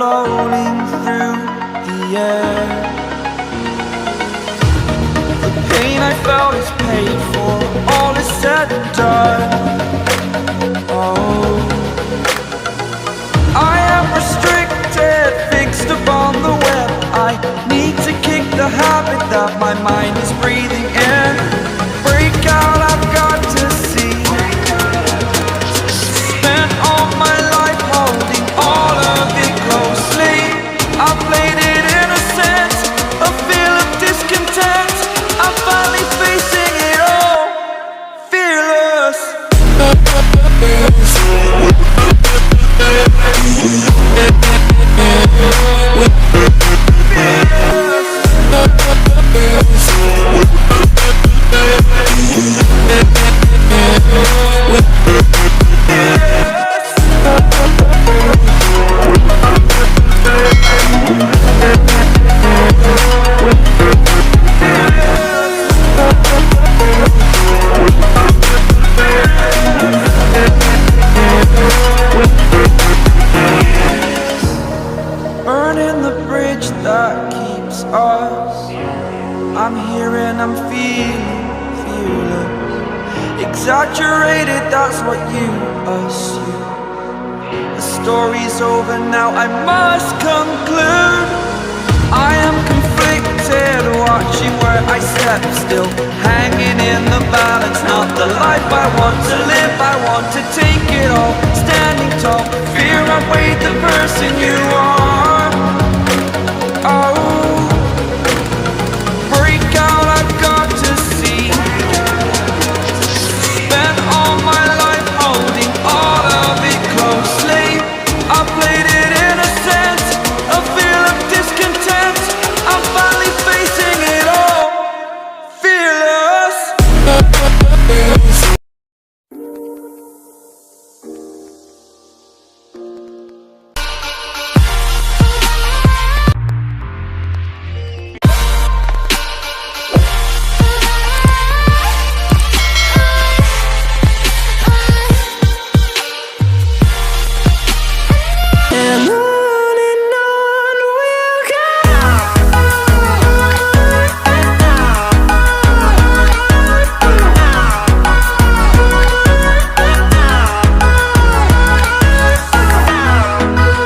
floating through the air. The pain I felt is paid for, all is said and done. Oh, I am restricted, fixed upon the web. I need to kick the habit that my mind is breathing in. Break out, I've got to see. Spent all my life holding all of it closely. I played it innocent, a feel of discontent. I'm finally facing it all, fearless. Burning the bridge that keeps us. I'm here and I'm feeling fearless. Exaggerated, that's what you assume. The story's over now, I must conclude. I am conflicted, watching where I step still, hanging in the balance. Not the life I want to live, I want to take it all. Standing tall, fear outweighed the person you are. Oh,